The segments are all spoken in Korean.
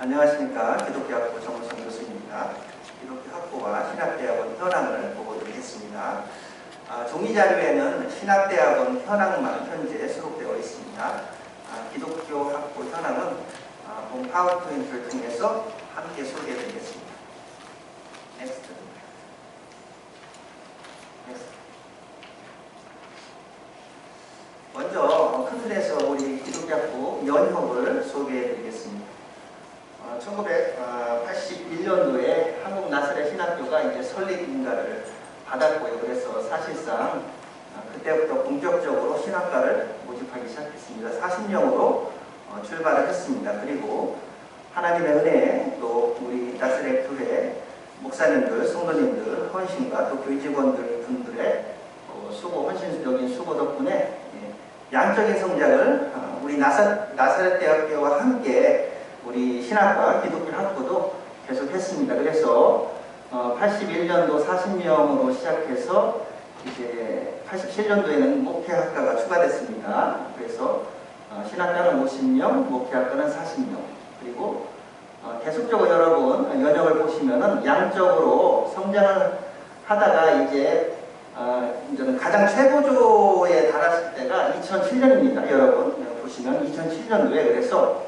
안녕하십니까. 기독교학부 정우성 교수입니다. 기독교학부와 신학대학원 현황을 보고 드리겠습니다. 종이자료에는 신학대학원 현황만 현재 수록되어 있습니다. 기독교학부 현황은 본 파워포인트를 통해서 함께 소개해드리겠습니다. 넥스트. 먼저 큰 틀에서 우리 기독교학부 연혁을 소개해드리겠습니다. 1981년도에 한국 나사렛 신학교가 이제 설립 인가를 받았고요. 그래서 사실상 그때부터 본격적으로 신학과를 모집하기 시작했습니다. 40명으로 출발을 했습니다. 그리고 하나님의 은혜에 또 우리 나사렛 교회 목사님들, 성도님들, 헌신과 또 교회 직원들 분들의 수고, 헌신적인 수고 덕분에 양적인 성장을 우리 나사렛 대학교와 함께 우리 신학과 기독교 학부도 계속했습니다. 그래서 81년도 40명으로 시작해서 이제 87년도에는 목회학과가 추가됐습니다. 그래서 신학과는 50명, 목회학과는 40명. 그리고 계속적으로 여러분 연역을 보시면은 양적으로 성장을 하다가 이제는 가장 최고조에 달았을 때가 2007년입니다. 여러분 보시면 2007년도에 그래서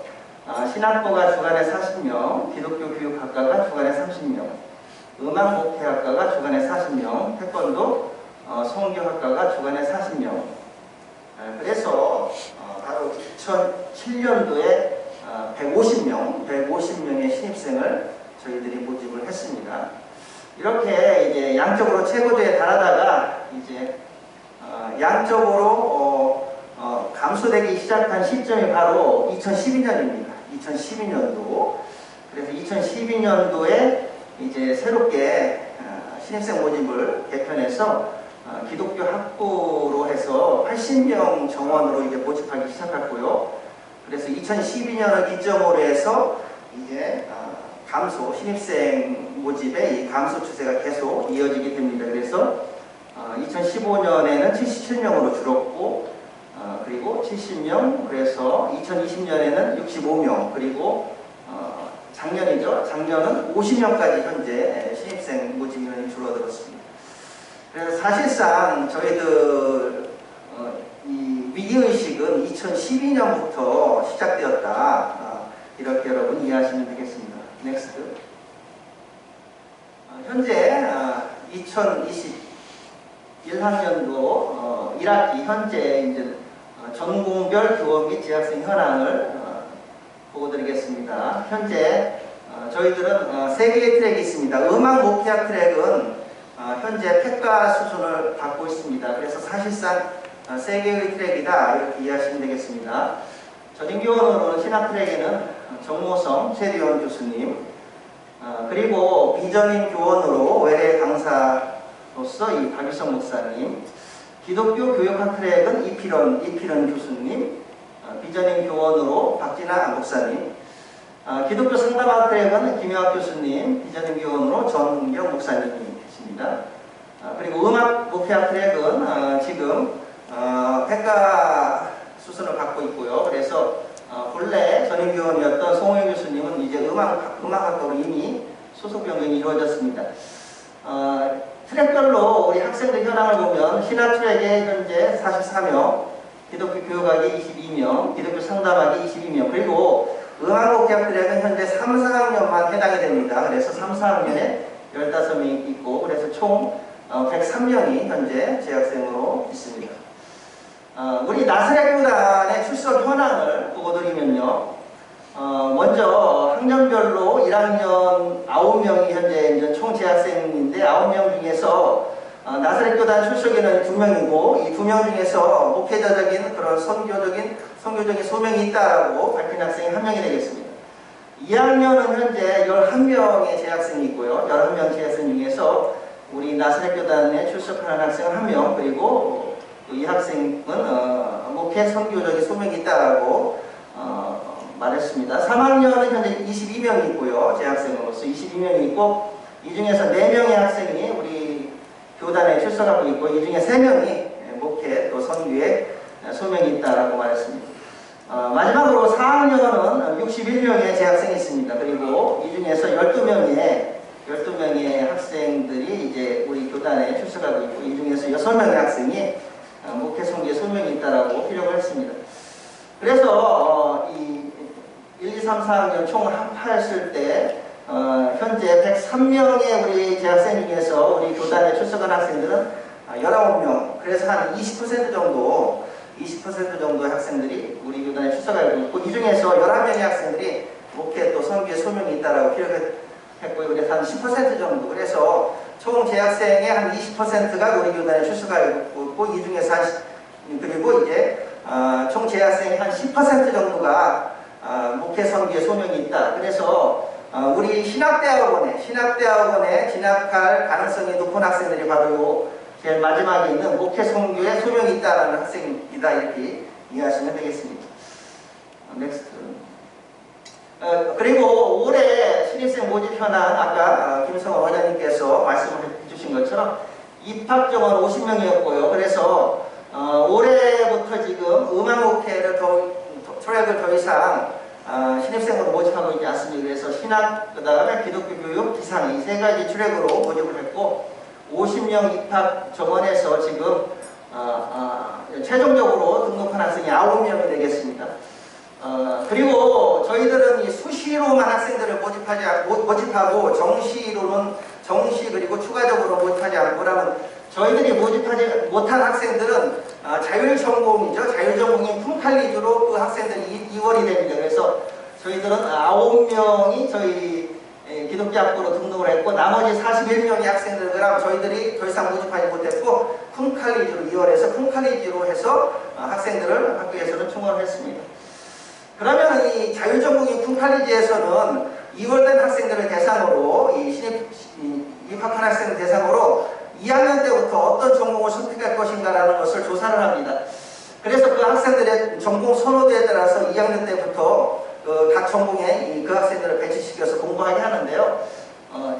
신학부가 주간에 40명, 기독교 교육학과가 주간에 30명, 음악 목회학과가 주간에 40명, 태권도 성교학과가 주간에 40명. 그래서 바로 2007년도에 150명의 신입생을 저희들이 모집을 했습니다. 이렇게 이제 양적으로 최고조에 달하다가 이제 양적으로 감소되기 시작한 시점이 바로 2012년입니다. 2012년도. 그래서 2012년도에 이제 새롭게 신입생 모집을 개편해서 기독교 학부로 해서 80명 정원으로 이제 모집하기 시작했고요. 그래서 2012년을 기점으로 해서 이제 감소, 신입생 모집의 이 감소 추세가 계속 이어지게 됩니다. 그래서 2015년에는 77명으로 줄었고, 그리고 70명, 그래서 2020년에는 65명, 그리고 작년이죠. 작년은 50명까지 현재 신입생 모집 인원이 줄어들었습니다. 그래서 사실상 저희들 이 위기의식은 2012년부터 시작되었다. 이렇게 여러분 이해하시면 되겠습니다. 넥스트. 현재 2021학년도 1학기 현재 이제 전공별 교원 및 재학생 현황을 보고 드리겠습니다. 현재 저희들은 3개의 트랙이 있습니다. 음악 목회학 트랙은 현재 폐과 수준을 받고 있습니다. 그래서 사실상 3개의 트랙이다 이렇게 이해하시면 되겠습니다. 전임교원으로는 신학 트랙에는 정모성, 최대원 교수님, 그리고 비전임 교원으로 외래 강사로서 이 박유성 목사님, 기독교 교육학 트랙은 이필원 교수님, 비전임 교원으로 박진아 목사님, 기독교 상담학 트랙은 김영학 교수님, 비전임 교원으로 전은경 목사님이 계십니다. 그리고 음악 목회학 트랙은 지금 폐과 수순을 갖고 있고요. 그래서 본래 전임 교원이었던 송호영 교수님은 이제 음악학과로 이미 소속 변경이 이루어졌습니다. 트랙별로 우리 학생들 현황을 보면 신학 트랙에 현재 44명, 기독교 교육학이 22명, 기독교 상담학이 22명, 그리고 음악 목회학 트랙은 현재 3, 4학년만 해당이 됩니다. 그래서 3, 4학년에 15명이 있고, 그래서 총 103명이 현재 재학생으로 있습니다. 우리 나사렛 교단의 출석 현황을 보고 드리면요. 먼저 학년별로 1학년 9명이 현재 이제 총 재학생인데 9명 중에서 나사렛 교단 출석에는 2명이고 이 2명 중에서 목회자적인 그런 선교적인 소명이 있다고 밝힌 학생이 1명이 되겠습니다. 2학년은 현재 11명의 재학생이 있고요. 11명 재학생 중에서 우리 나사렛 교단에 출석하는 학생은 1명, 그리고 이 학생은 목회 선교적인 소명이 있다고 말했습니다. 3학년은 현재 22명이 있고요. 재학생으로서 22명이 있고 이 중에서 4명의 학생이 우리 교단에 출석하고 있고 이 중에 3명이 목회 또 선교에 소명이 있다고 말했습니다. 마지막으로 4학년은 61명의 재학생이 있습니다. 그리고 그다음에 총 합하였을 때 현재 103명의 우리 재학생 중에서 우리 교단에 출석한 학생들은 19명. 그래서 한 20% 정도의 학생들이 우리 교단에 출석하고 있고, 이 중에서 11명의 학생들이 목회 또 선교에 소명이 있다라고 기록했고요. 그래서 한 10% 정도. 그래서 총 재학생의 한 20%가 우리 교단에 출석하고 있고, 이 중에서 그리고 이제 총 재학생의 한 10% 정도가 목회 선교에 소명이 있다. 그래서 우리 신학대학원에 진학할 가능성이 높은 학생들이 바로 제일 마지막에 있는 목회 선교에 소명이 있다라는 학생이다, 이렇게 이해하시면 되겠습니다. 넥스트. 그리고 올해 신입생 모집 현황, 아까 김성원 원장님께서 말씀을 해주신 것처럼 입학 정원 50명이었고요. 그래서 올해부터 지금 음악 목회를 트랙을 더 이상 신입생으로 모집하고 있지 않습니다. 그래서 신학, 그 다음에 기독교 교육, 기상, 이 세 가지 트랙으로 모집을 했고, 50명 입학 정원에서 지금 최종적으로 등록한 학생이 9명이 되겠습니다. 그리고 저희들은 이 수시로만 학생들을 모집하고 정시 그리고 추가적으로 모집하지 않고, 그러면 저희들이 모집하지 못한 학생들은 자율전공이죠. 자율전공인 품칼리주로 그 학생들이 이월이 됩니다. 그래서 저희들은 9명이 저희 기독교 학부로 등록을 했고, 나머지 41명의 학생들, 그럼 저희들이 더 이상 모집하지 못했고 품칼리주로 이월에서 품칼리주로 해서 학생들을 학교에서는 충원을 했습니다. 그러면 이 자율전공인 품칼리지에서는 이월된 학생들을 대상으로, 입학한 학생을 대상으로 2학년 때부터 어떤 전공을 선택할 것인가라는 것을 조사를 합니다. 그래서 그 학생들의 전공 선호도에 따라서 2학년 때부터 각 전공에 그 학생들을 배치시켜서 공부하게 하는데요.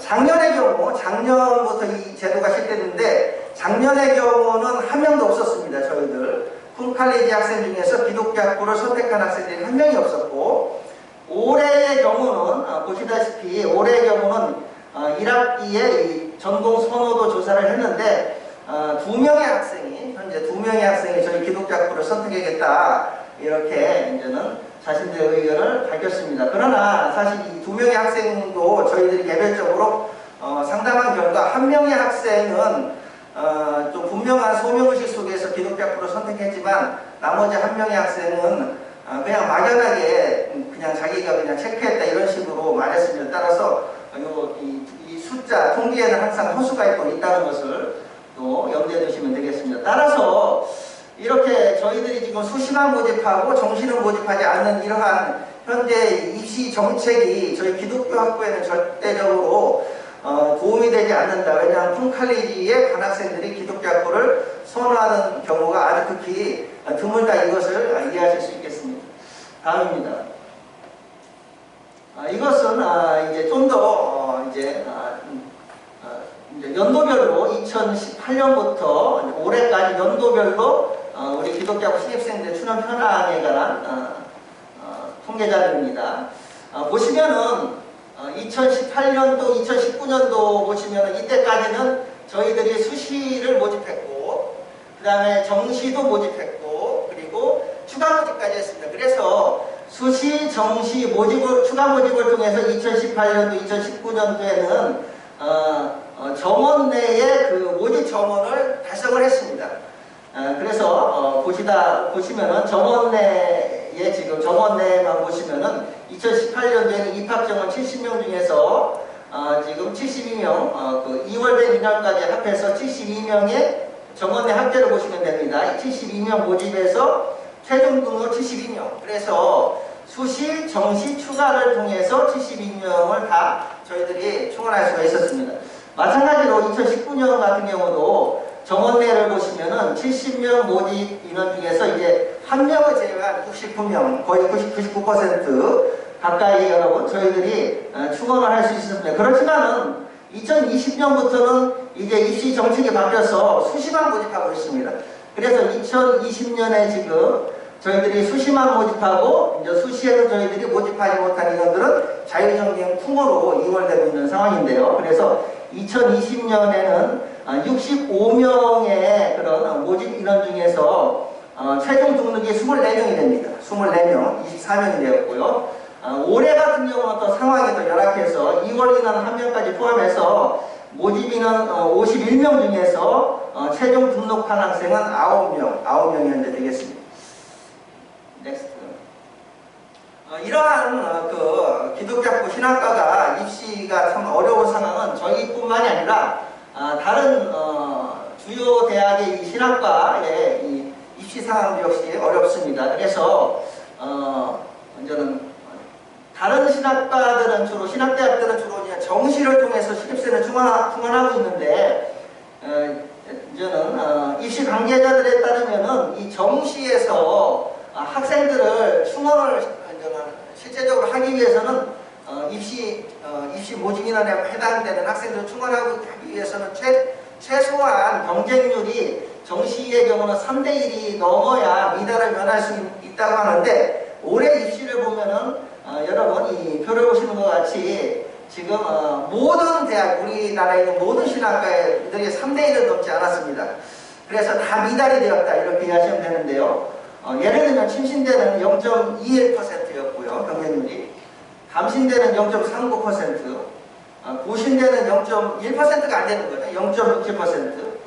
작년부터 이 제도가 시작됐는데, 작년의 경우는 한 명도 없었습니다. 저희들 품칼리지 학생 중에서 기독교 학부를 선택한 학생들이 한 명이 없었고, 올해의 경우는 보시다시피 올해의 경우는 1학기에 전공 선호도 조사를 했는데, 현재 2명의 학생이 저희 기독교 학부를 선택하겠다, 이렇게 이제는 자신들의 의견을 밝혔습니다. 그러나 사실 이 2명의 학생도 저희들이 개별적으로 상담한 결과, 한 명의 학생은 좀 분명한 소명의식 속에서 기독교 학부를 선택했지만, 나머지 한 명의 학생은 그냥 막연하게 그냥 자기가 그냥 체크했다, 이런 식으로 말했습니다. 따라서 이 숫자 통계에는 항상 허수가 있다는 것을 또 염두에 두시면 되겠습니다. 따라서 이렇게 저희들이 지금 수시만 모집하고 정시는 모집하지 않는 이러한 현재 입시 정책이 저희 기독교 학부에는 절대적으로 도움이 되지 않는다. 왜냐하면 품칼리지의 간 학생들이 기독교 학부를 선호하는 경우가 아주 극히 드물다, 이것을 이해하실 수 있겠습니다. 다음입니다. 이것은 이제 좀 더 이제 연도별로 2018년부터 올해까지 연도별로 우리 기독교학부 신입생들 추념 현황에 관한 통계자료입니다. 보시면은 2018년도, 2019년도 보시면은 이때까지는 저희들이 수시를 모집했고, 그 다음에 정시도 모집했고, 그리고 추가 모집까지 했습니다. 그래서 수시, 정시, 추가 모집을 통해서 2018년도, 2019년도에는 정원 내에 그 모집 정원을 달성을 했습니다. 그래서 보시면은 정원 내에 지금 정원 내에만 보시면은 2018년도에는 입학 정원 70명 중에서 지금 72명, 그 2월된 인원까지 합해서 72명의 정원 내 합계를 보시면 됩니다. 72명 모집에서 최종 등록 72명. 그래서 수시, 정시, 추가를 통해서 72명을 다 저희들이 충원할 수가 있었습니다. 마찬가지로 2019년 같은 경우도 정원내를 보시면은 70명 모집 인원 중에서 이제 한 명을 제외한 69명, 거의 99% 가까이 여러분 저희들이 충원을 할 수 있었습니다. 그렇지만은 2020년부터는 이제 입시 정책이 바뀌어서 수시만 모집하고 있습니다. 그래서 2020년에 지금 저희들이 수시만 모집하고, 이제 수시에도 저희들이 모집하지 못한 인원들은 자율전공 쿵으로 이월되고 있는 상황인데요. 그래서 2020년에는 65명의 그런 모집 인원 중에서 최종 등록이 24명이 됩니다. 24명, 24명이 되었고요. 올해 같은 경우는 또 상황이 더 열악해서 2월 인원 1명까지 포함해서 모집 인원 51명 중에서 최종 등록한 학생은 9명이 현재 되겠습니다. 넥스트. 이러한 그 기독교학부 신학과가 입시가 참 어려운 상황은 저희뿐만이 아니라 다른 주요 대학의 이 신학과의 이 입시 상황도 역시 어렵습니다. 그래서 저는 다른 신학과들은 주로 신학대학들은 주로 정시를 통해서 신입생을 충원하고 있는데 저는 입시 관계자들에 따르면은 이 정시에서 학생들을 충원을 실제적으로 하기 위해서는 입시 모집 인원에 해당되는 학생들을 충원하기 위해서는 최소한 경쟁률이 정시의 경우는 3대1이 넘어야 미달을 면할 수 있다고 하는데 올해 입시를 보면은 여러분 이 표를 보시는 것 같이 지금 모든 대학 우리나라에 있는 모든 신학과들이 3대1은 넘지 않았습니다. 그래서 다 미달이 되었다 이렇게 이해하시면 되는데요. 예를 들면 침신대는 0.21%였고요. 경쟁률이. 감신대는 0.39%, 고신대는 0.1%가 안 되는 거죠. 0.67%,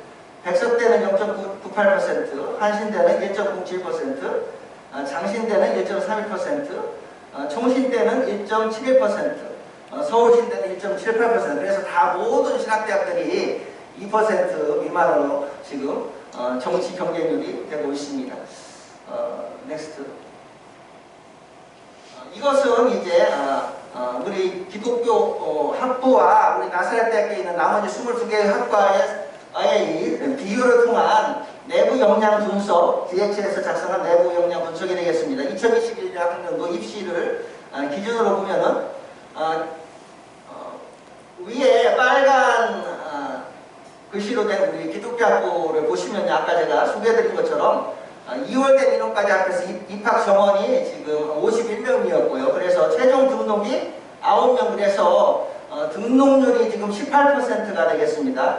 백석대는 0.98%, 한신대는 1.07%, 장신대는 1.31%, 총신대는 1.71%, 서울신대는 1.78%. 그래서 다 모든 신학대학들이 2% 미만으로 지금 정시 경쟁률이 되고 있습니다. 넥스트. 이것은 이제 우리 기독교 학부와 우리 나사렛대학교에 있는 나머지 22개의 학과의 비교를 통한 내부 역량 분석, DH에서 작성한 내부 역량 분석이 되겠습니다. 2021년 학년도 입시를 기준으로 보면은 위에 빨간 글씨로 된 우리 기독교 학부를 보시면 아까 제가 소개해드린 것처럼 2월 된 인원까지 합해서 입학 정원이 지금 51명이었고요. 그래서 최종 등록이 9명, 그래서 등록률이 지금 18%가 되겠습니다.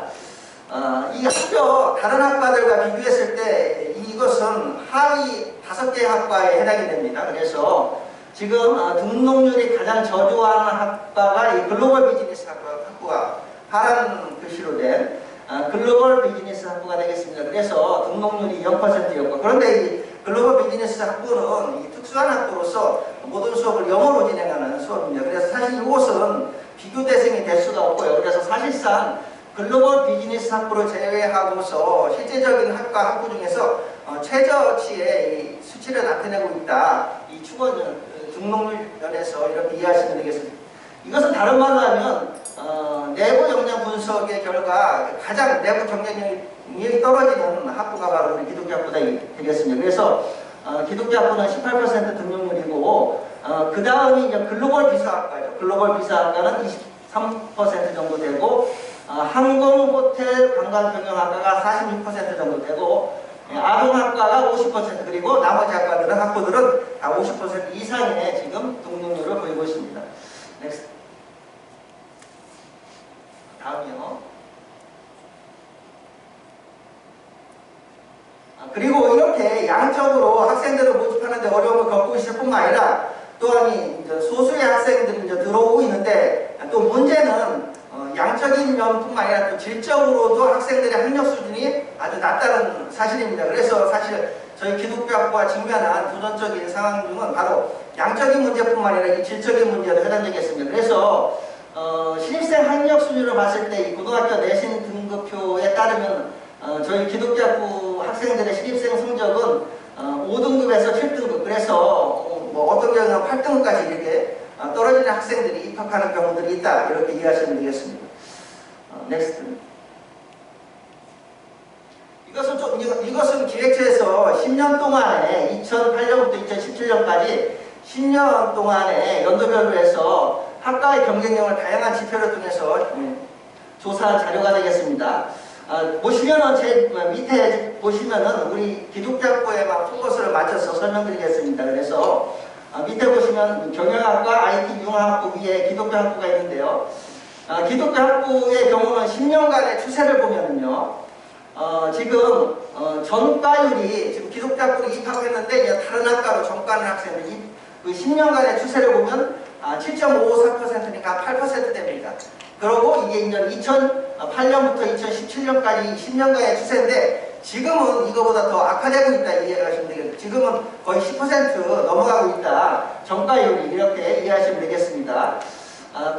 이 학교 다른 학과들과 비교했을 때 이것은 하위 5개 학과에 해당이 됩니다. 그래서 지금 등록률이 가장 저조한 학과가 이 글로벌 비즈니스 학부가 파란 글씨로 된 글로벌 비즈니스 학부가 되겠습니다. 그래서 등록률이 0%였고, 그런데 이 글로벌 비즈니스 학부는 이 특수한 학부로서 모든 수업을 영어로 진행하는 수업입니다. 그래서 사실 이곳은 비교 대상이 될 수가 없고요. 그래서 사실상 글로벌 비즈니스 학부를 제외하고서 실제적인 학부 중에서 최저치의 수치를 나타내고 있다. 이 축원 등록률 면에서 이렇게 이해하시면 되겠습니다. 이것은 다른 말로 하면 내부 역량 분석의 결과 가장 내부 경쟁력이 떨어지는 학부가 바로 우리 기독교 학부가 되겠습니다. 그래서 기독교 학부는 18% 등록률이고 그 다음이 이제 글로벌 비서학과죠. 글로벌 비서학과는 23% 정도 되고 항공, 호텔, 관광경영학과가 46% 정도 되고 아동학과가 50%, 그리고 나머지 학부들은 다 50% 이상의 지금 등록률을 보이고 있습니다. 넥스트. 다음이요. 그리고 이렇게 양적으로 학생들을 모집하는데 어려움을 겪고 있을 뿐만 아니라 또한 소수의 학생들이 이제 들어오고 있는데 또 문제는 양적인 면뿐만 아니라 또 질적으로도 학생들의 학력 수준이 아주 낮다는 사실입니다. 그래서 사실 저희 기독교학부가 직면한 도전적인 상황 중은 바로 양적인 문제뿐만 아니라 이 질적인 문제도 해당되겠습니다. 그래서 신입생 학력 수준으로 봤을 때 이 고등학교 내신 등급표에 따르면 저희 기독교학부 학생들의 신입생 성적은 5등급에서 7등급, 그래서 뭐 어떤 경우는 8등급까지 이렇게 떨어지는 학생들이 입학하는 경우들이 있다, 이렇게 이해하시면 되겠습니다. 넥스트. 이것은 기획처에서 10년 동안에 2008년부터 2017년까지 10년 동안에 연도별로 해서 학과의 경쟁력을 다양한 지표를 통해서 조사한 자료가 되겠습니다. 보시면은 제 밑에 보시면은 우리 기독교학부에만 포커스를 맞춰서 설명드리겠습니다. 그래서 밑에 보시면 경영학과, IT 융합학부 위에 기독교학부가 있는데요. 기독교학부의 경우는 10년간의 추세를 보면은요. 지금 전과율이 지금 기독교학부로 입학했는데 다른 학과로 전과하는 학생들이 그 10년간의 추세를 보면 7.54%니까 8% 됩니다. 그리고 이게 이제 2008년부터 2017년까지 10년간의 추세인데 지금은 이거보다 더 악화되고 있다 이해를 하시면 되겠습니다. 지금은 거의 10% 넘어가고 있다. 정가율이 이렇게 이해하시면 되겠습니다.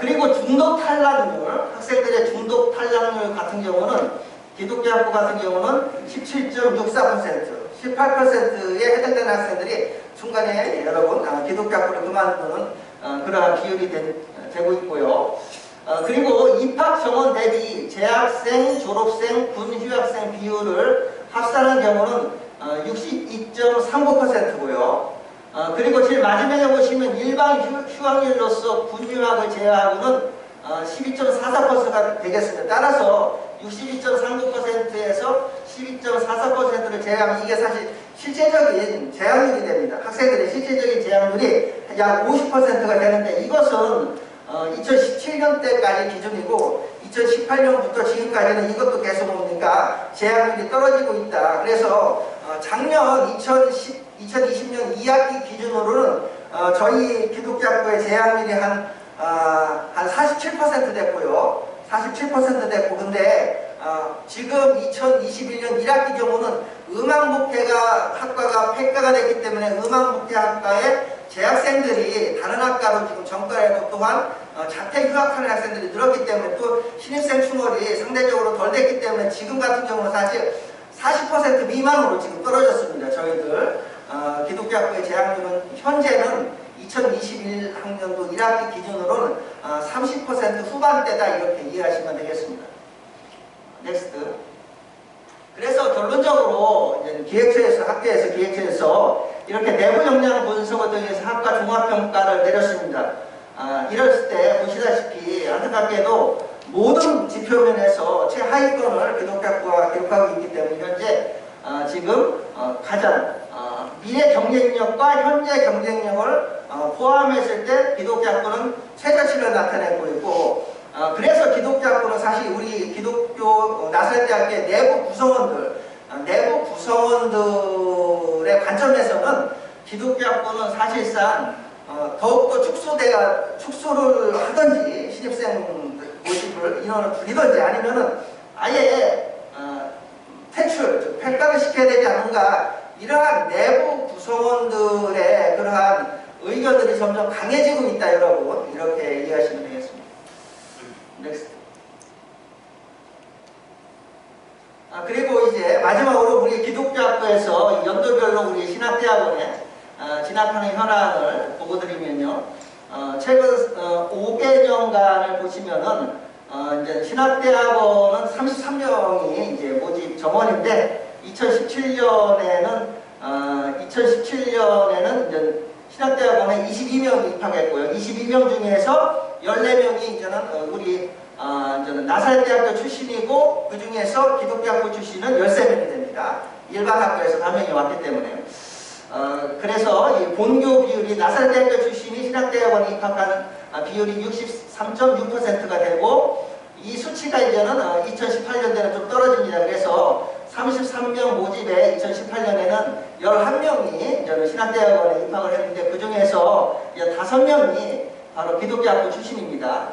그리고 중독 탈락률, 학생들의 중독 탈락률 같은 경우는 기독교학부 같은 경우는 17.64%, 18%에 해당되는 학생들이 중간에 여러분 기독교학부를 그만두는 그러한 비율이 되고 있고요. 그리고 입학 정원 대비 재학생, 졸업생, 군 휴학생 비율을 합산한 경우는 62.39%고요. 그리고 제일 마지막에 보시면 일반 휴학률로서 군 휴학을 제외하고는 12.44%가 되겠습니다. 따라서 62.39%에서 12.44%를 제외하면 이게 사실 실제적인 재학률이 됩니다. 학생들의 실제적인 재학률이 약 50%가 되는데 이것은 2017년 때까지 기준이고 2018년부터 지금까지는 이것도 계속 뭡니까? 재학률이 떨어지고 있다. 그래서 작년 2020년 2학기 기준으로는 저희 기독교학부의 재학률이 한 47% 됐고요. 47% 됐고 근데 지금 2021년 1학기 경우는 음악목회가 학과가 폐과가 됐기 때문에 음악목회학과에 재학생들이 다른 학과로 지금 전과했고 또한 자퇴 휴학하는 학생들이 늘었기 때문에 또 신입생 충원이 상대적으로 덜 됐기 때문에 지금 같은 경우는 사실 40% 미만으로 지금 떨어졌습니다. 저희들 기독교학부의 재학률은 현재는 2021학년도 1학기 기준으로는 30% 후반대다 이렇게 이해하시면 되겠습니다. 넥스트. 그래서 결론적으로 이제 기획처에서 학교에서 기획처에서 이렇게 내부 역량 분석을 통해서 학과 종합평가를 내렸습니다. 이랬을 때 보시다시피 안타깝게도 모든 지표면에서 최하위권을 기독교학부가 기록하고 있기 때문에 현재 지금 가장 미래 경쟁력과 현재 경쟁력을 포함했을 때 구는 최저치를 나타내고 있고 그래서 기독교학부는 사실 우리 기독교 나사렛대학교의 내부 구성원들의 관점에서는 기독교학부는 사실상 더욱더 축소를 하든지 신입생 모집을 인원을 줄이든지 아니면은 아예 폐가를 시켜야 되지 않는가 이러한 내부 구성원들의 그러한 의견들이 점점 강해지고 있다 여러분 이렇게 이해하시면 되겠습니다. 넥스트. 그리고 이제 마지막으로 우리 기독교학부에서 연도별로 우리 신학대학원에 진학하는 현황을 보고 드리면요. 최근 5개년간을 보시면은 이제 신학대학원은 33명이 이제 모집 정원인데 2017년에는 이제 신학대학원에 22명이 입학했고요. 22명 중에서 14명이 이제는 우리 이제는 나사렛대학교 출신이고 그 중에서 기독교학부 출신은 13명이 됩니다. 일반 학교에서 4명이 왔기 때문에. 그래서 이 본교 비율이 나사렛대학교 출신이 신학대학원에 입학하는 비율이 63.6%가 되고 이 수치가 이제는 2018년대는 좀 떨어집니다. 그래서 33명 모집에 2018년에는 11명이 이제는 신학대학원에 입학을 했는데 그 중에서 5명이 바로 기독교학부 출신입니다.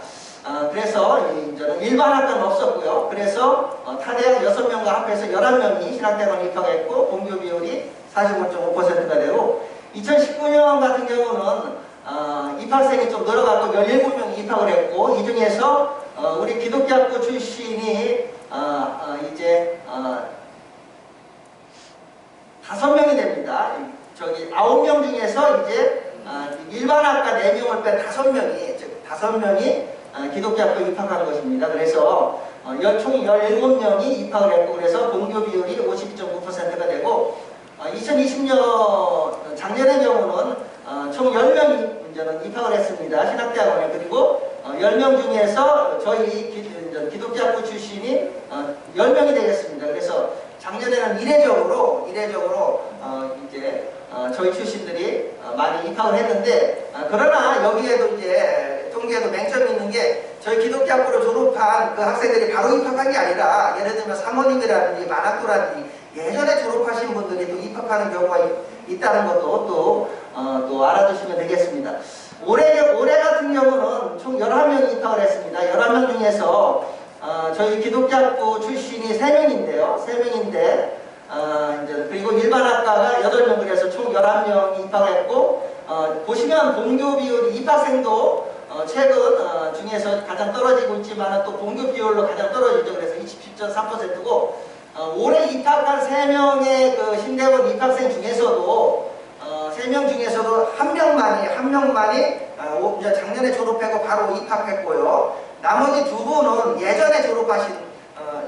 그래서 이제는 일반 학과는 없었고요. 그래서 타대학 6명과 합해서 11명이 신학대학원에 입학했고 본교 비율이 45.5%가 되고 2019년 같은 경우는 입학생이 좀 늘어갔고 17명이 입학을 했고 이 중에서 우리 기독교학부 출신이 이제 5명이 됩니다. 저기 9명 중에서 이제 일반 학과 4명을 뺀 5명이 즉 5명이 기독교학부에 입학한 것입니다. 그래서 총 17명이 입학을 했고 그래서 본교 비율이 52.9%가 되고 2020년 작년의 경우는 총 10명이 이제는 입학을 했습니다. 신학대학원에. 그리고 10명 중에서 저희 기독교학부 출신이 10명이 되겠습니다. 그래서 작년에는 이례적으로 이제 저희 출신들이 많이 입학을 했는데 그러나 여기에도 이제 통계에도 맹점이 있는 게 저희 기독교학부를 졸업한 그 학생들이 바로 입학한 게 아니라 예를 들면 사모님이라든지 만학도라든지 예전에 졸업하신 분들이 또 입학하는 경우가 있다는 것도 또 또 알아두시면 되겠습니다. 올해 같은 경우는 총 11명이 입학을 했습니다. 11명 중에서 저희 기독교학부 출신이 3명인데요. 3명인데 이제 그리고 일반학과가 8명, 그래서 총 11명이 입학했고, 보시면 본교 비율이 입학생도 최근 중에서 가장 떨어지고 있지만 또 본교 비율로 가장 떨어지죠. 그래서 27.3%고, 올해 입학한 3명의 그 신대원 입학생 중에서도 3명 중에서도 한 명만이 이제 작년에 졸업하고 바로 입학했고요. 나머지 2분은 예전에 졸업하신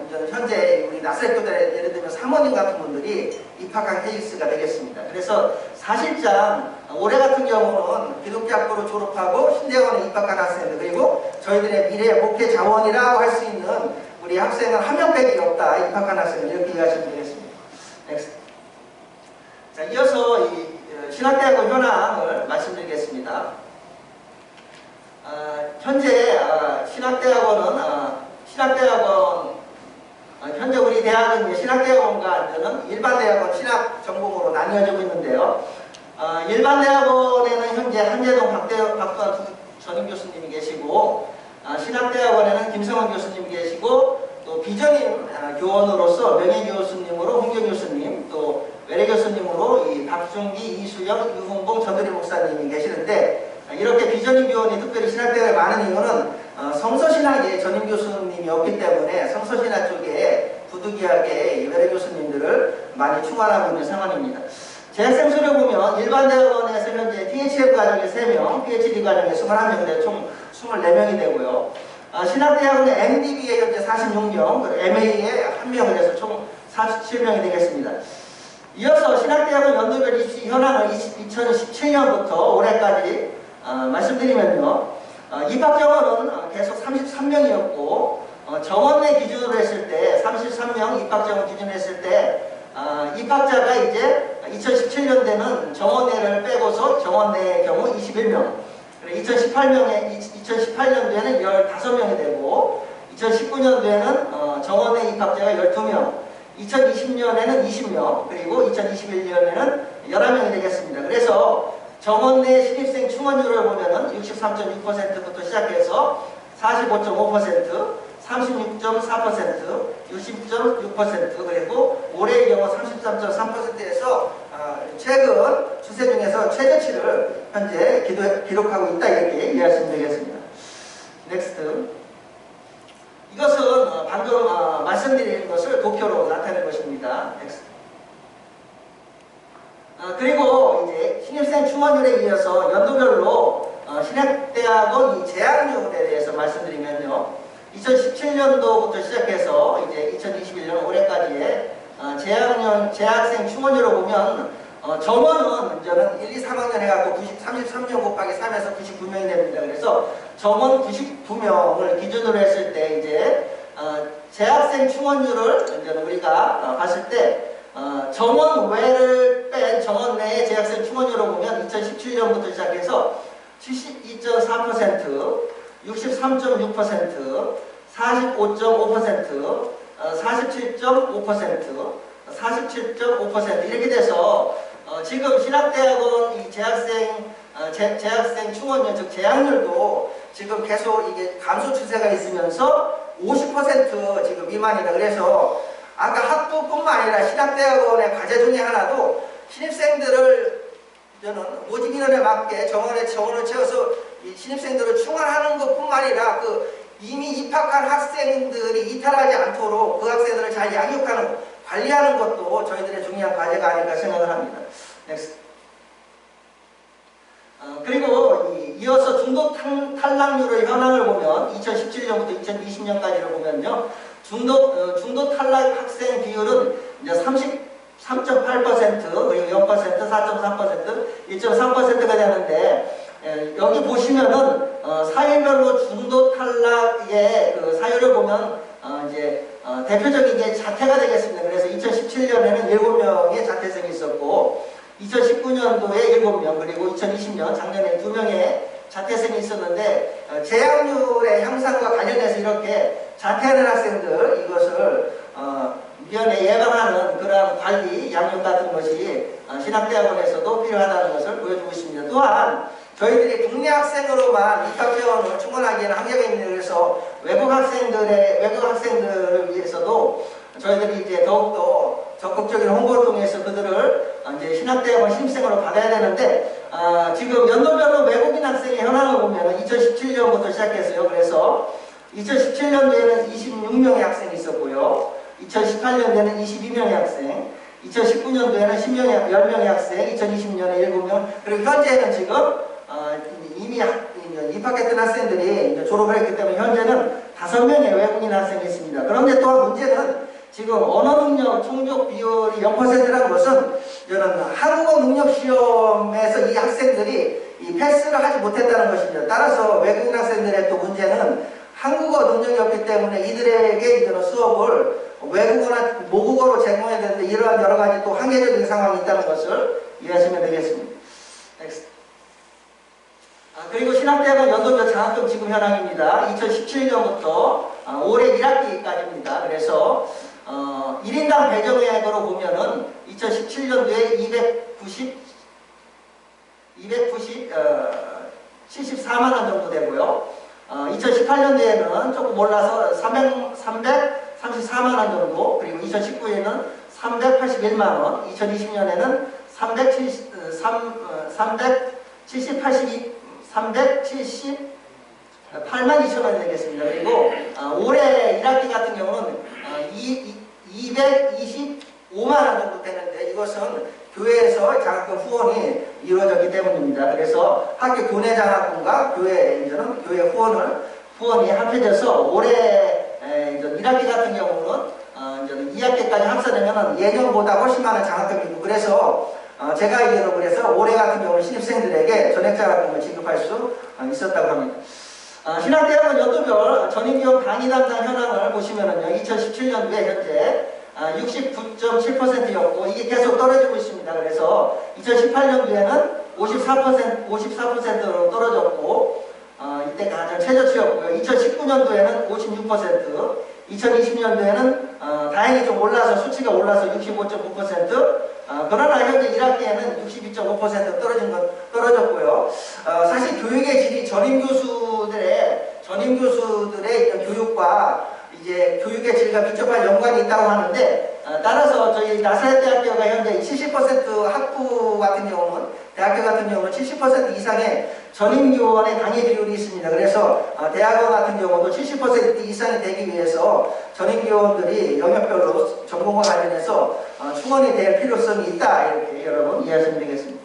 이제 현재 우리 나사렛교대 예를 들면 사모님 같은 분들이 입학한 케이스가 되겠습니다. 그래서 사실상 올해 같은 경우는 기독교학부로 졸업하고 신대원에 입학한 학생들, 그리고 저희들의 미래 목회 자원이라고 할 수 있는 우리 학생은 한 명밖에 없다. 입학한 학생은 이렇게 이해하시면 되겠습니다. 넥스트. 자, 이어서 이 신학대학원 현황을 말씀드리겠습니다. 현재 현재 우리 대학은 신학대학원과 일반 대학원 신학 전공으로 나뉘어지고 있는데요. 일반 대학원에는 현재 한재동 박두환 전임 교수님이 계시고, 신학대학원에는 김성원 교수님이 계시고, 또 비전임 교원으로서 명예 교수님으로 홍경 교수님, 또 외래 교수님으로 이 박중기, 이수영, 유흥봉, 전두리 목사님이 계시는데, 이렇게 비전임 교원이 특별히 신학대학에 많은 이유는 성서신학에 전임 교수님이 없기 때문에 성서신학 쪽에 부득이하게 외래 교수님들을 많이 충원하고 있는 상황입니다. 재학생 수를 보면 일반 대학원에서 현재 THM 과정에 3명, PhD 과정에 21명인데 총 24명이 되고요. 신학대학원의 MDB에 현재 46명, MA에 1명을 해서 총 47명이 되겠습니다. 이어서 신학대학원 연도별 입시 현황을 2017년부터 올해까지 말씀드리면요. 입학 정원은 계속 33명이었고, 정원 내 기준으로 했을 때 33명 입학 정원 기준으로 했을 때 입학자가 이제 2017년대는 정원 내를 빼고서 정원 내의 경우 21명, 2018년도에는 15명이 되고, 2019년도에는 정원 내 입학자가 12명, 2020년에는 20명, 그리고 2021년에는 11명이 되겠습니다. 그래서 정원 내 신입생 충원율을 보면은 63.6%부터 시작해서 45.5%, 36.4%, 60.6%, 그리고 올해의 경우 33.3%에서 최근 추세 중에서 최저치를 현재 기록하고 있다, 이렇게 이해하시면 되겠습니다. 넥스트. 이것은 방금 말씀드린 것을 도표로 나타낸 것입니다. 넥스트. 그리고 이제 신입생 충원율에 이어서 연도별로 신학대학원 이 재학률에 대해서 말씀드리면요. 2017년도부터 시작해서 이제 2021년 올해까지의 재학생 충원율을 보면 정원은 저는 1, 2, 3학년 해갖고 33명 곱하기 3에서 99명이 됩니다. 그래서 정원 99명을 기준으로 했을 때 이제 재학생 충원율을 이제 우리가 봤을 때 정원 외를 뺀 정원 내의 재학생 충원율을 보면 2017년부터 시작해서 72.4%, 63.6%, 45.5%, 47.5%, 47.5% 이렇게 돼서 지금 신학대학원 이 재학생 충원율, 즉 재학률도 지금 계속 이게 감소 추세가 있으면서 50% 지금 미만이다. 그래서 아까 학부뿐만 아니라 신학대학원의 과제 중에 하나도 신입생들을 저는 모집 인원에 맞게 정원을 채워서 이 신입생들을 충원하는 것뿐만 아니라 이미 입학한 학생들이 이탈하지 않도록 그 학생들을 잘 양육하는, 관리하는 것도 저희들의 중요한 과제가 아닐까 생각을 합니다. 넥스트. 그리고 이어서 중도 탈락률의 현황을 보면 2017년부터 2020년까지를 보면요. 중도 탈락 학생 비율은 이제 33.8%, 그리고 0%, 4.3%, 1.3%가 되는데, 여기 보시면은 사유별로 중도 탈락의 그 사유를 보면 이제 대표적인 게 자퇴가 되겠습니다. 그래서 2017년에는 7명의 자퇴생이 있었고, 2019년도에 7명, 그리고 2020년 작년에 2명의 자퇴생이 있었는데, 재학률의 향상과 관련해서 이렇게 자퇴하는 학생들, 이것을 미연에 예방하는 그러한 관리, 양육 같은 것이 신학대학원에서도 필요하다는 것을 보여주고 있습니다. 또한 저희들이 국내 학생으로만 입학 지원을 충원하기에는 한계가 있는 그래서 외국 학생들을 위해서도 저희들이 이제 더욱더 적극적인 홍보를 통해서 그들을 이제 신학대학원 신입생으로 받아야 되는데 지금 연도별로 외국인 학생의 현황을 보면 2017년부터 시작했어요. 그래서 2017년도에는 26명의 학생이 있었고요. 2018년도에는 22명의 학생, 2019년도에는 10명의 학생, 2020년에 7명, 그리고 현재는 지금 이미 입학했던 학생들이 졸업을 했기 때문에 현재는 5명의 외국인 학생이 있습니다. 그런데 또한 문제는 지금 언어능력 충족 비율이 0%라는 것은 저는 한국어 능력시험에서 이 학생들이 이 패스를 하지 못했다는 것입니다. 따라서 외국인 학생들의 또 문제는 한국어 능력이 없기 때문에 이들에게 이제는 수업을 외국어나 모국어로 제공해야 되는데 이러한 여러 가지 또 한계적인 상황이 있다는 것을 이해하시면 되겠습니다. 넥스트. 그리고 신학대학원 연도별 장학금 지급 현황입니다. 2017년부터 올해 1학기까지입니다. 그래서 1인당 배정액으로 보면은 2017년도에 74만 원 정도 되고요. 2018년도에는 조금 올라서 334만 원 정도, 그리고 2019년에는 381만 원, 2020년에는 378만 2천 원이 되겠습니다. 그리고 올해 1학기 같은 경우는 225만 원 정도 되는데 이것은 교회에서 장학금 후원이 이루어졌기 때문입니다. 그래서 학교 교내 장학금과 교회 후원이 합해져서 올해 1학기 같은 경우는 2학기까지 합산하면 예년보다 훨씬 많은 장학금이고, 그래서 제가 알기로 그래서 올해 같은 경우는 신입생들에게 전액장학금을 지급할 수 있었다고 합니다. 신학대학원 연도별 전인기업 강의 담당 현황을 보시면은요, 2017년도에 현재 69.7%였고 이게 계속 떨어지고 있습니다. 그래서 2018년도에는 54%로 떨어졌고 이때가 가장 최저치였고요. 2019년도에는 56%, 2020년도에는 다행히 좀 올라서 수치가 올라서 65.9%, 그러나 현재 1학기에는 62.5% 떨어졌고요. 사실 교육의 질이 전임 교수들의 교육과 이제 교육의 질과 밀접한 연관이 있다고 하는데, 따라서 저희 나사렛대학교가 현재 70% 학부 같은 경우는, 대학교 같은 경우는 70% 이상의 전임교원의 강의 비율이 있습니다. 그래서 대학원 같은 경우도 70% 이상이 되기 위해서 전임교원들이 영역별로 전공과 관련해서 충원이 될 필요성이 있다, 이렇게 여러분 이해하시면 되겠습니다.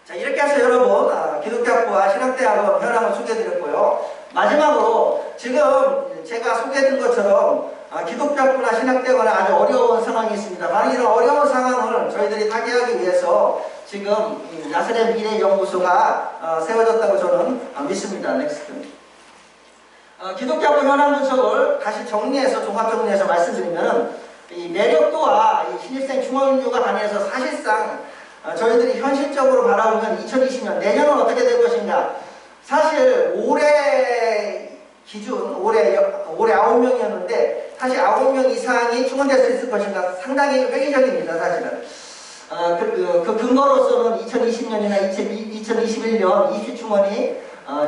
자, 이렇게 해서 여러분 기독교학부와 신학대학원 현황을 소개해드렸고요. 마지막으로 지금 제가 소개해드린 것처럼 기독교학부나 신학대학원은 아주 어려운 상황이 있습니다. 바로 이런 어려운 상황을 저희들이 타개하기 위해서 지금 나사렛 미래연구소가 세워졌다고 저는 믿습니다. 넥스트. 기독교학부 현황 분석을 다시 정리해서 종합정리해서 말씀드리면, 이 매력도와 이 신입생 충원율과 관련해서 사실상 저희들이 현실적으로 바라보면 2020년 내년은 어떻게 될 것인가. 사실 올해 기준 올해 9명이었는데 사실 9명 이상이 충원될 수 있을 것인가 상당히 회의적입니다. 사실은 그 근거로서는 2020년이나 2021년 입시 충원이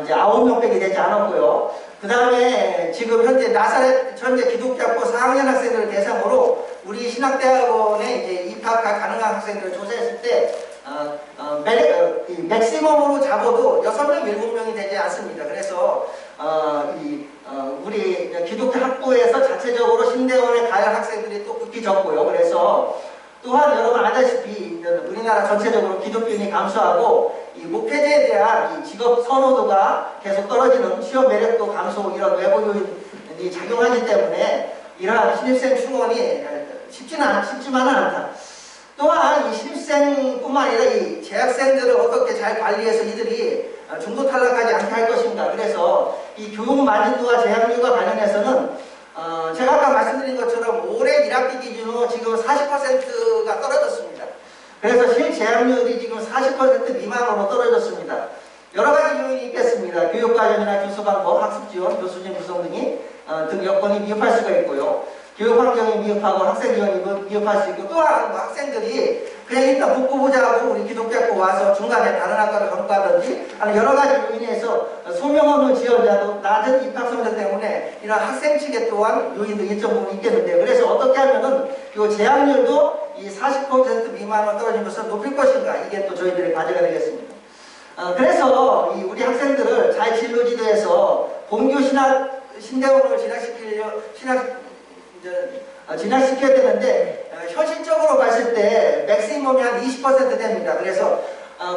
이제 9명밖에 되지 않았고요. 그 다음에 지금 현재 현재 기독교학부 4학년 학생들을 대상으로 우리 신학대학원에 이제 입학 가능한 학생들을 조사했을 때 맥시멈으로 잡아도 6명, 7명이 되지 않습니다. 그래서 우리 기독교 학부에서 자체적으로 신대원에 갈 학생들이 또 극히 적고요. 그래서 또한 여러분 아다시피 우리나라 전체적으로 기독교인이 감소하고 이 목회자에 대한 이 직업 선호도가 계속 떨어지는, 취업 매력도 감소, 이런 외부 요인이 작용하기 때문에 이러한 신입생 충원이 쉽지만은 않다. 또한 이 신입생뿐만 아니라 이 재학생들을 어떻게 잘 관리해서 이들이 중도 탈락하지 않게 할 것인가. 그래서 이 교육 만족도와 재학률과 관련해서는 제가 아까 말씀드린 것처럼 올해 1학기 기준으로 지금 40%가 떨어졌습니다. 그래서 실재학률이 지금 40% 미만으로 떨어졌습니다. 여러 가지 요인이 있겠습니다. 교육과정이나 교수방법, 학습지원, 교수진 구성 등이 등 여건이 미흡할 수가 있고요. 교육 환경이 미흡하고 학생 지원이 미흡할 수 있고, 또한 뭐 학생들이 그냥 일단 붙고 보자고 우리 기독교학교 와서 중간에 다른 학과를 전과하든지 하는 여러 가지 요인에서 소명 없는 지원자도 낮은 입학 성적 때문에 이런 학생 측에 또한 요인도 일정 부분 있겠는데, 그래서 어떻게 하면은 이 재학률도 이 40% 미만으로 떨어지면서 높일 것인가, 이게 또 저희들의 과제가 되겠습니다. 그래서 이 우리 학생들을 잘 진로지도해서 본교 신대원을 진학시켜야 되는데, 현실적으로 봤을 때 맥시멈이 한 20% 됩니다. 그래서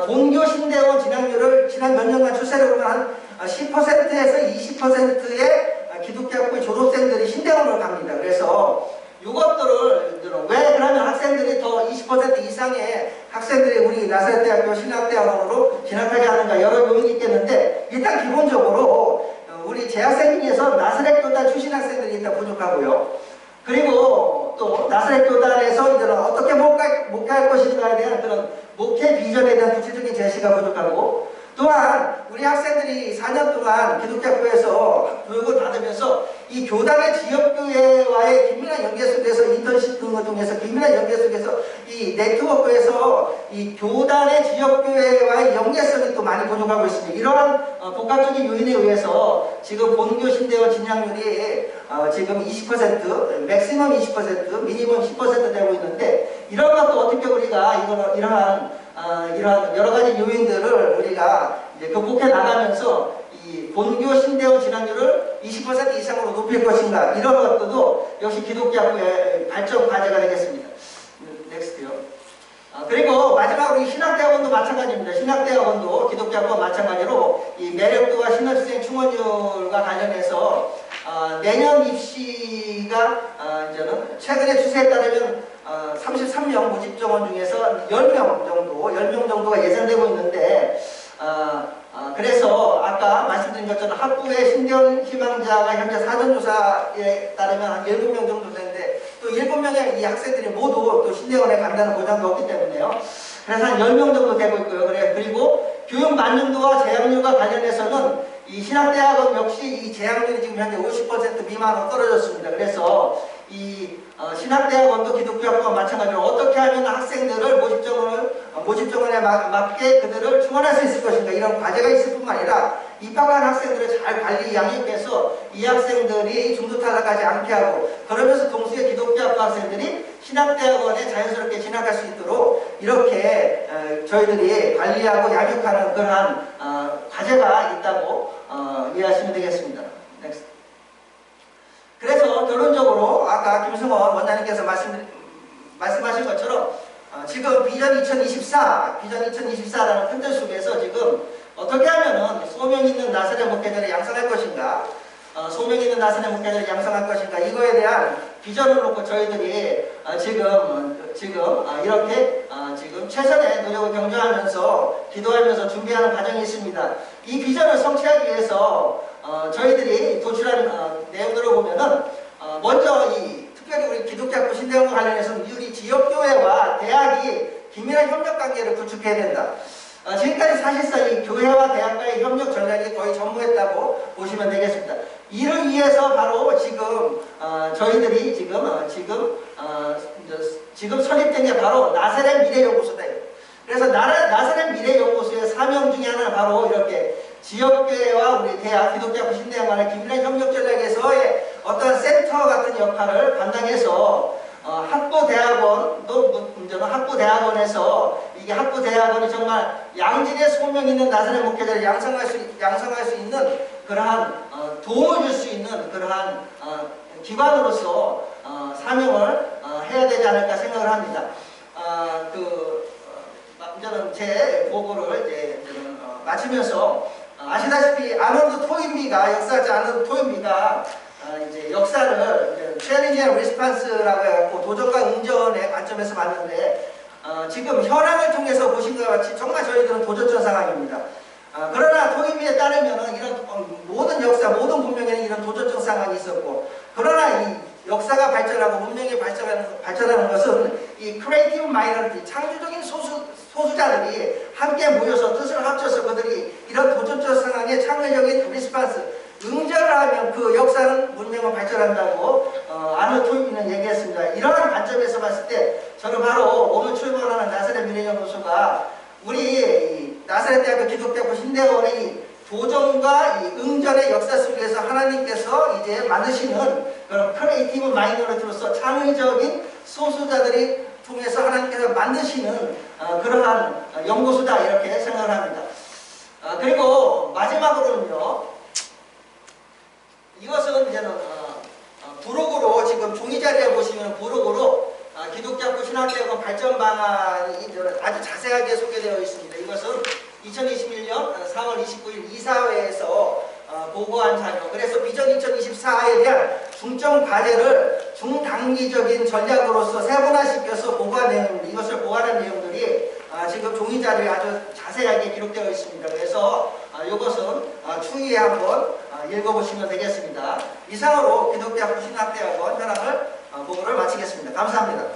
본교 신대원 진학률을 지난 몇 년간 추세를 보면 한 10%에서 20%의 기독교학부의 졸업생들이 신대원으로 갑니다. 그래서 이것들을 왜 그러면 학생들이 더 20% 이상의 학생들이 우리 나사렛대학교 신학대학원으로 진학하지 않는가, 여러 요인이 있겠는데, 일단 기본적으로 우리 재학생 중에서 나사렛교단 출신 학생들이 일단 부족하고요. 그리고 또 나사렛교단에서 이제는 어떻게 목회할 것인가에 대한 그런 목회 비전에 대한 구체적인 제시가 부족하고, 또한 우리 학생들이 4년 동안 기독교학교에서 교육을 받으면서 이 교단의 지역교회와의 긴밀한 연계 속에서 인턴십 등을 통해서 긴밀한 연계 속에서 이 네트워크에서 이 교단의 지역교회와의 연계성이 또 많이 부족하고 있습니다. 이러한 복합적인 요인에 의해서 지금 본교 신대원 진학률이 지금 20%, 맥시멈 20%, 미니멈 10% 되고 있는데, 이런 것도 어떻게 우리가 이러한 여러 가지 요인들을 우리가 이제 극복해 나가면서 이 본교 신대원 진학률을 20% 이상으로 높일 것인가, 이런 것들도 역시 기독교학부의 발전 과제가 되겠습니다. 넥스트요. 그리고 마지막으로 이 신학대학원도 마찬가지입니다. 신학대학원도 기독교학부와 마찬가지로 이 매력도와 신학생 충원율과 관련해서 내년 입시가 이제는 최근의 추세에 따르면 33명 모집 정원 중에서 10명 정도가 예상되고 있는데, 그래서 아까 말씀드린 것처럼 학부의 신대원 희망자가 현재 사전조사에 따르면 한 7명 정도 되는데, 또 7명의 이 학생들이 모두 또 신대원에 간다는 보장도 없기 때문에요. 그래서 한 10명 정도 되고 있고요. 그리고 교육 만족도와 재학률과 관련해서는 이 신학대학원 역시 이 재학률이 지금 현재 50% 미만으로 떨어졌습니다. 그래서 이 신학대학원도 기독교학부와 마찬가지로 어떻게 하면 학생들을 모집정원에 맞게 그들을 충원할 수 있을 것인가, 이런 과제가 있을 뿐만 아니라 입학한 학생들을 잘 관리 양육해서 이 학생들이 중도 탈락하지 않게 하고, 그러면서 동시에 기독교학부 학생들이 신학대학원에 자연스럽게 진학할 수 있도록 이렇게 저희들이 관리하고 양육하는 그러한 과제가 있다고 이해하시면 되겠습니다. 넥스트. 그래서 결론적으로 아까 김승원 원장님께서 말씀하신 것처럼 지금 비전 2024라는 컨텐츠 속에서 지금 어떻게 하면은 소명 있는 나사렛 목회자를 양성할 것인가, 소명 있는 나사렛 목회자를 양성할 것인가, 이거에 대한 비전을 놓고 저희들이 지금 이렇게 지금 최선의 노력을 경주하면서 기도하면서 준비하는 과정이 있습니다. 이 비전을 성취하기 위해서 저희들이 도출한 내용들을 보면은 먼저 특별히 우리 기독교학부 신대원과 관련해서는 우리 지역교회와 대학이 긴밀한 협력 관계를 구축해야 된다. 지금까지 사실상 이 교회와 대학과의 협력 전략이 거의 전무했다고 보시면 되겠습니다. 이를 위해서 바로 지금 저희들이 지금 설립된 게 바로 나사렛 미래연구소다. 그래서 나사렛 미래연구소의 사명 중에 하나는 바로 이렇게 지역교회와 우리 대학, 기독교학부 신대원 간의 긴밀한 협력 전략에서의 어떤 센터 같은 역할을 감당해서 학부대학원도 문제는 학부대학원에서 이게 학부대학원이 정말 양질의 소명 있는 나사렛 목회자를 양성할 수 있는 그러한 도움을 줄 수 있는 그러한 기관으로서 사명을 해야 되지 않을까 생각을 합니다. 저는 제 보고를 이제 마치면서 아시다시피 아놀드 토인비가 역사자 아놀드 토인비가 이제 역사를 챌린지 앤 리스판스라고 해갖고 도전과 응전의 관점에서 봤는데, 지금 현황을 통해서 보신 것 같이 정말 저희들은 도전적 상황입니다. 그러나 토인비에 따르면 이런 모든 역사, 모든 문명에는 이런 도전적 상황이 있었고, 그러나 이 역사가 발전하고 문명이 발전하는 것은 이 크리에이티브 마이너리티, 창조적인 소수자들이 함께 모여서 뜻을 합쳐서 그들이 이런 도전적 상황에 창의적인 리스판스, 응전을 하면 그 역사는 문명을 발전한다고 아노 토이는 얘기했습니다. 이러한 관점에서 봤을 때 저는 바로 오늘 출범하는 나사렛 미래연구소가 우리 나사렛 대학교 기독대학교 신대원의 도전과 이 응전의 역사 속에서 하나님께서 이제 만드시는 그런 크리에이티브 마이너리티로서 창의적인 소수자들이 통해서 하나님께서 만드시는 그러한 연구소다 이렇게 생각을 합니다. 그리고 마지막으로는요, 이것은 이제는 부록으로 지금 종이자리에 보시면 부록으로 기독교학교 신학대학원 발전 방안이 아주 자세하게 소개되어 있습니다. 이것은 2021년 4월 29일 이사회에서 보고한 자료. 그래서 비전 2024에 대한 중점 과제를 중단기적인 전략으로서 세분화시켜서 보고한 내용입니다. 이것을 보고하는 내용들이 지금 종이자료에 아주 자세하게 기록되어 있습니다. 그래서 이것은 추후에 한번 읽어보시면 되겠습니다. 이상으로 기독교학교 신학대학원 현황을 보고를 마치겠습니다. 감사합니다.